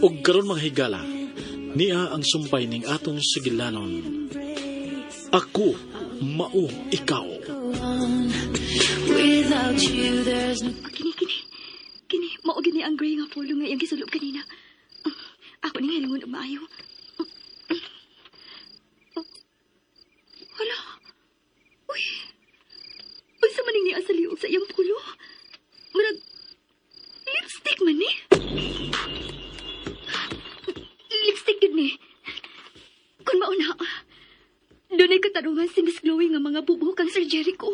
ug karon mga higala, niya ang sumpay ning atong sigilanon. Ako mao ikaw. Without you, there's no... Kini, mao gini ang gray nga polo nga iyang gisulod kanina. Ako ni ngalingon og maayo. Hala. Uy. Unsa man ning niya sa liog sa iyang polo? Murag lipstick man ni. Lipstick gid ni. Kun mauna. Dunay katarungan si Miss Chloe nga mga bubuhok ang Sir Jericho.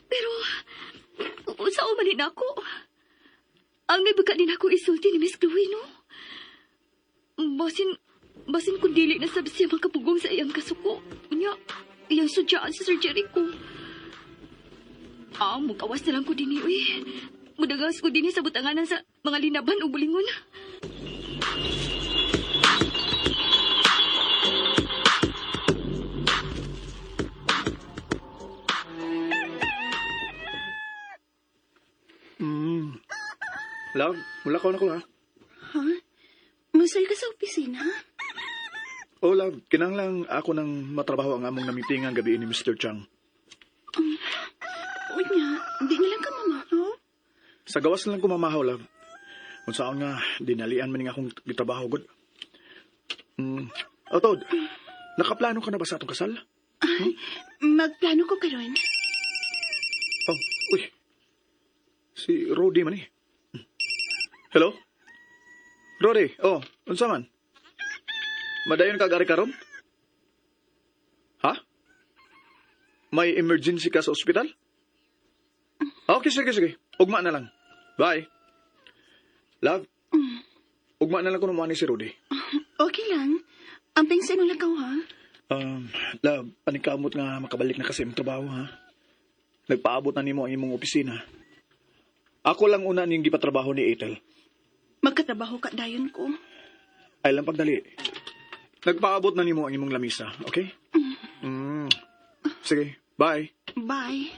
Pero sa umanin ako. Ang ibaga din ako isulti ni Miss Chloe, no? Basin kung dili na sabi siya makapugong sa iyang kasuko. Unya, iyang sudyaan si Sir Jericho. Mukawas na lang ko din uy. Mudagawas ko din sa butanganan sa mga linaban o bulingon. Love, mula ko na ko ha. Ha? Masay ka sa opisina? Oh, love, kinanglang ako nang matrabaho ang among namitingan gabi ni Mr. Chang. Unya, di na lang ka mamahaw? Sa gawas na lang ko mamahaw, love. Kung saan nga, dinalian man nga akong gitrabaho, God. Tod, nakaplano ka na ba sa atong kasal? Magplano ko karon. Oh, uy. Si Rodi man eh. Hello? Rodi, unsa man? Madayon ka gari karon? Ha? May emergency ka sa ospital? Okay, sige. Ugma na lang. Bye. Love, ugma na lang kung umani si Rodi. Okay lang. Amping sa inong lakaw, ha? Love, panikamot nga makabalik na kasi ang trabaho, ha? Nagpaabot na nimo ang imong opisina. Ako lang una niyong gipatrabaho ni Ethel. Magkatrabaho ka dayon ko. Ay lang pagdali. Nagpaabot na nimo ang imong lamisa, okay? Sige, bye. Bye.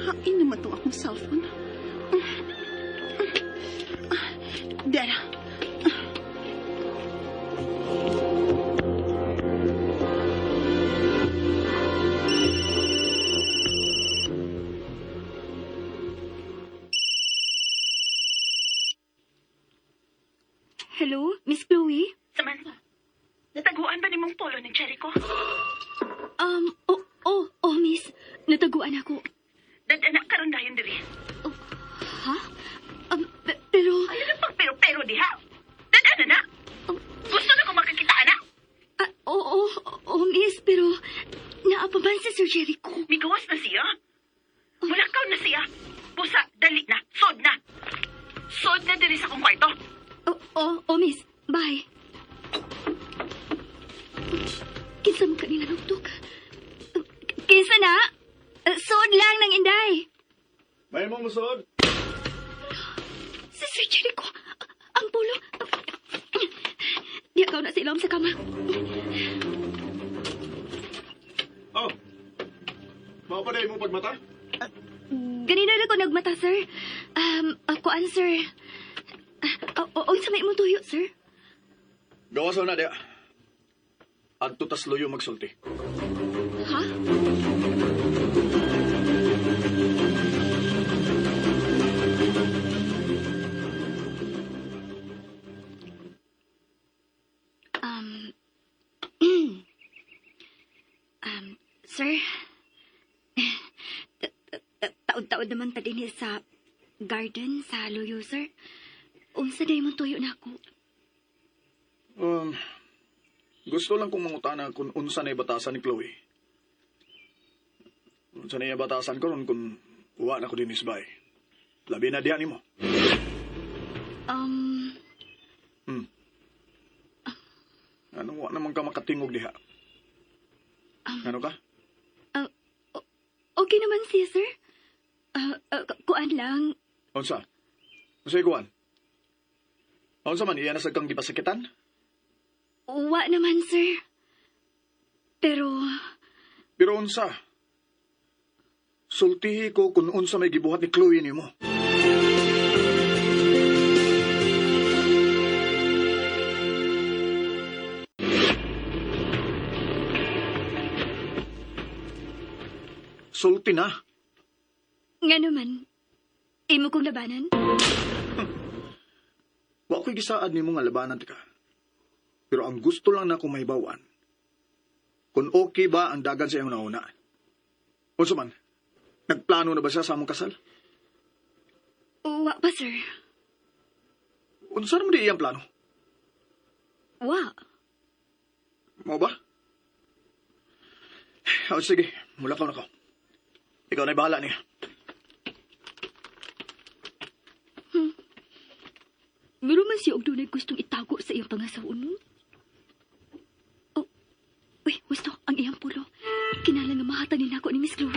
Hain naman to akong cellphone. Dara. Hello, Miss Chloe? Samantha, nataguan ba ni mong polo ni Jericho? Miss. Nataguan ako. Dadanak karon dayon diri. Ha? Pero... Ano na pag pero diha? Dadana na. Gusto na ko makakita na. Miss, pero... Naapaman si Sir Jericho. Migawas na siya. Mulakaw na siya. Busa, dali na. Sod na. Sod na diri sa kong kwarto. Miss. Bye. Kinsa mo kanila nugtog? Kinsa na? Sod lang ng inday. May mong musod. Si Sir Jericho. Ang pulo. Di ako na silom sa kama. Oh. Mapaday mo pagmata? Ganina na ko nagmata, sir. Ako, sir. Unsa may mo tuyo, sir? Gawas na dia. Adto tas luyo magsulti. Ha? Sir, taod-taod naman ta din sa garden sa luyo, sir. Unsa day mo tuyo na ako? Gusto lang kong mangutana kung unsa na batasan ni Chloe. Unsa na batasan ko ron kung uwa na ko din isbay. Labi na diyan mo. Anong wa naman ka makatingog diha? Ano ka? Okay naman siya, sir. Kuan lang. Unsa? Unsa ikuan? Unsa man iya na sa kang gipasakitan? Wa naman, sir. Pero Pero unsa? Sultihi ko kung unsa may gibuhat ni Chloe nimo. Sulti na. Nga naman, imo kong labanan? Wa ko'y gisaad nimo nga labanan ka. Pero ang gusto lang na kong mahibawan, kung okay ba ang dagan sa iyong nauna. Unsa man, nagplano na ba siya sa among kasal? Wa pa, sir. Unsa naman di iyang plano? Wa. Mo ba? O sige, mula ka na ko. Ikaw na'y bahala niya. Meron man siya og dunay gustong itago sa iyang pangasaon mo? Oh, uy, gusto, ang iyang pulo. Kinahanglan nga mahatanin ako ni Miss Chloe.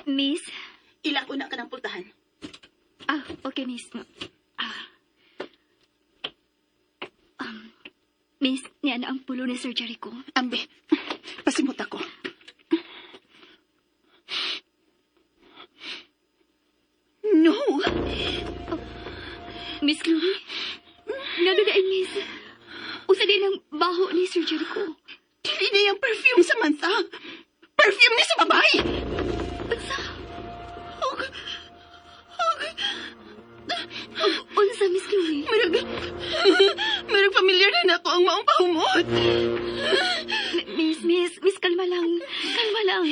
Miss? Ila una ka ng pultahan. Ah, okay, Miss. Miss, niya na ang pulo ni Sir Jericho. Ambe, pasimot ako. No! Miss Chloe? Nagadain, Miss. Usa din ang baho ni Sir Jericho. Dili na yung perfume, Samantha. Perfume ni sa babae. Unsa? Unsa, Miss Chloe? Marag familiar na ako ang maong pahumot. Miss, kalma lang. Kalma lang.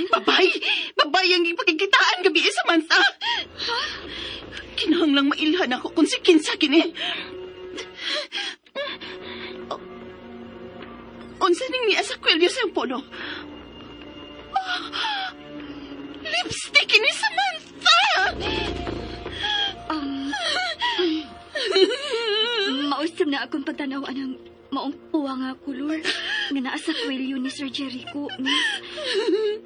Babae ang ipagkikitaan gabi sa Samantha. Kinahanglang mailhan ako kung si kinsa kini. Unsa ning niya sa kwelyo sa polo? Lipstick ni Samantha! Mausap na akong pagtanawan ng maong puwa nga kulor nga naa sa kwelyo ni Sir Jericho, Miss.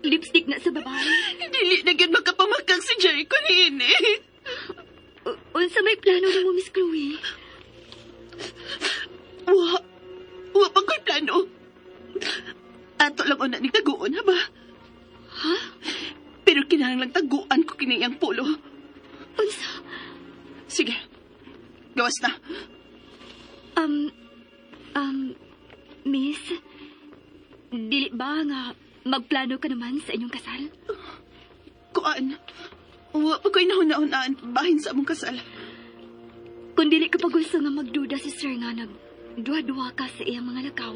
Lipstick na sa babae. Dili na gyud makapamakag si Jericho niini. Unsa may plano mo, Miss Chloe? Wa pa ko'y plano. Ato lang una ni taguon, ha ba? Ha? Pero kinahanglang taguan ko kiniyang pulo. Unsa? Sige, gawas na. Miss, dili ba nga magplano ka naman sa inyong kasal? Kuan, wa pa ko'y nahuna-hunaan bahin sa among kasal. Kung dili ka pa gusto nga magduda si Sir nga nagduwa-duwa ka sa iyang mga lakaw,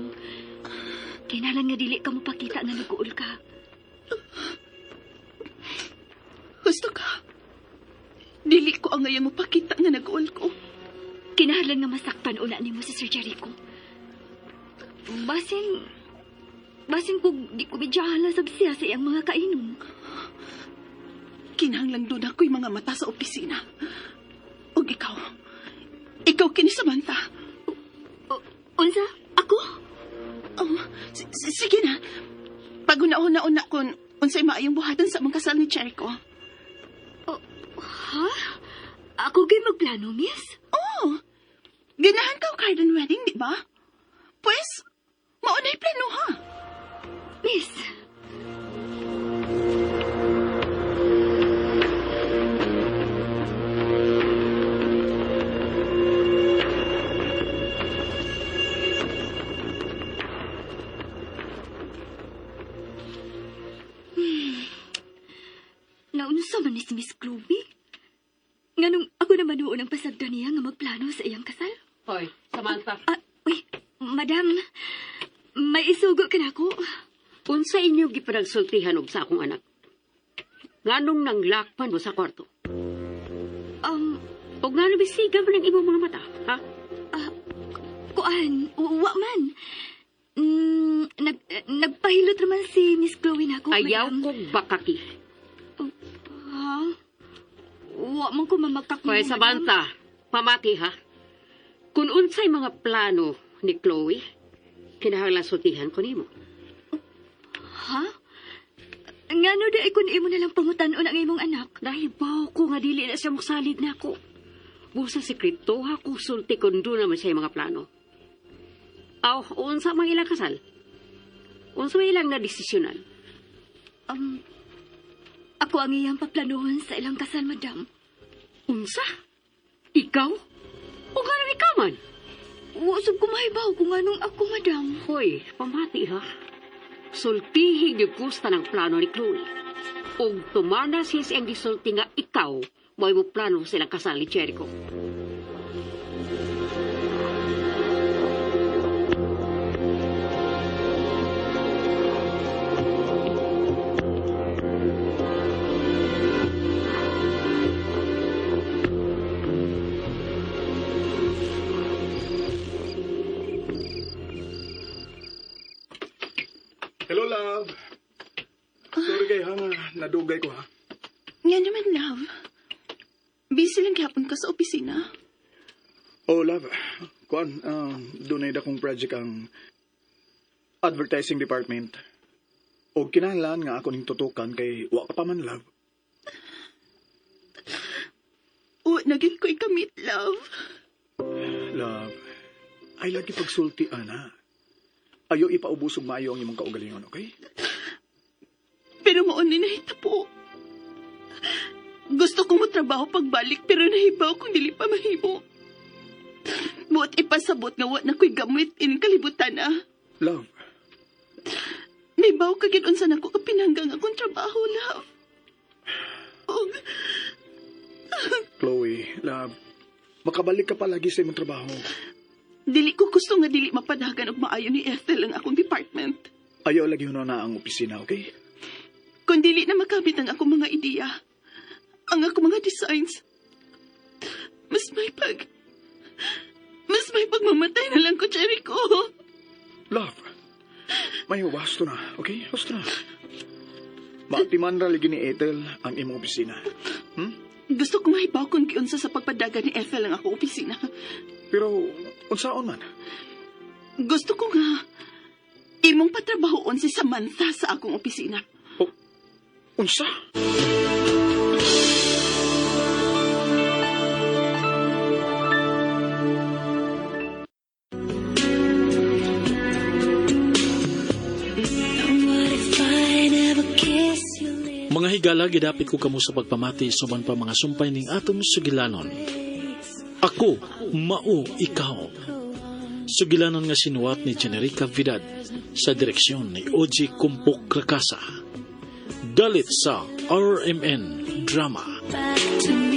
kinalan nga dili ka mo pakita nga nag-uol ka. Gusto ka? Dili ko ang ngayang mapakita nga nag-uol ko. Kinahanglan nga masaktan una nimo si Sir Jericho. Basin kung di ko bidyahan sab siya sa iyang mga kainom. Kinahanglang doon ako'y mga mata sa opisina. O ikaw kini Samantha. Unsa? Ako? Oh, sige na. Pag-una-una kung unsay maayong buhatan sa among kasal ni Jericho. Ha? Ako gay magplano, Miss? Oh, ganahan ka o garden wedding, di ba? Pues, maunay plano ha. Miss? Naunsa man ni si Miss Chloe? Nganong ako naman noon ang pasagda niya nga magplano sa iyang kasal? Hoy, Samantha. Uy, madam, may isugo ka na ako. Unsa inyo gipanagsultihan og sa akong anak? Nganong nanglakpan mo sa kwarto? Og ngano bisiga man ang imong mga mata, ha? Kuan, wa man. Nagpahilot naman si Miss Chloe na ako, Ayaw madam. kong bakaki. Ha? Wa man ko mamakak Hoy, mo, Samantha, pamati ha. Kung unsay mga plano ni Chloe, kinahanglan sultihan ko nimo. Ha? Ngano di ay kun imo na lang pangutan-on ang imong anak. Dahil bawo ko nga dili na siya mosalig na ako. Busa sekreto ha kung sulti kung doon naman siya yung mga plano. Aw, unsa mang ilang kasal? Unsa mang ilang na desisyonan? Ako ang iyang paplanuhan sa ilang kasal, madam. Unsa? Ikaw? O ganang ikaw man? Usog ko mahibaw kung anong ako, madam. Hoy, pamati ha. Sultihig yung gusta ng plano ni Chloe. Og tumana siya siyang gisulti nga ikaw may mo plano silang kasal ni Jericho. Hello, love. Sorry kay ha nga, nadugay ko ha. Nga naman, love. Busy lang gihapon ka sa opisina. Oh, love. Kuan, dunay akong project ang advertising department. O kinahanglan nga ako ning tutukan kay wa ka pa man, love. O, naging ko'y kamit, love. Love, ay lagi pagsulti, ana. Ayo ipaubusog maayo ang imong kaugalingon, okay? Pero maon ni nahitabo. Gusto ko mo trabaho pagbalik pero nahibaw kung dili pa mahimo. Buot ipasabot nga wa na ko'y gamit ining kalibutan na. Love, Nahibaw ka gid unsa nako ka pinanggang akong trabaho, love. Og Chloe, love, makabalik ka pa lagi sa imong trabaho. dili ko gusto nga dili mapadagan og maayo ni Ethel ang akong department. Ayaw lagi huno na ang opisina, okay? Kung dili na makamit ang akong mga ideya, ang akong mga designs, mas may pagmamatay na lang ko, Jericho. Love, may wasto na, okay? Wasto na. Maatiman ra lagi ni Ethel ang imong opisina. Gusto ko mahibaw kung giunsa sa pagpadagan ni Ethel ang akong opisina. Pero, unsaon man? Gusto ko nga, imong patrabahoon si Samantha sa akong opisina. Oh, unsa? Mga higala, gidapit ko kamo sa pagpamati suban pa mga sumpay ning atong sugilanon. Ako, mao, ikaw. Sugilanon nga sinuwat ni Generica Vidal sa direksyon ni Oji Kumpok Rakasa. Dalit sa RMN Drama. Back to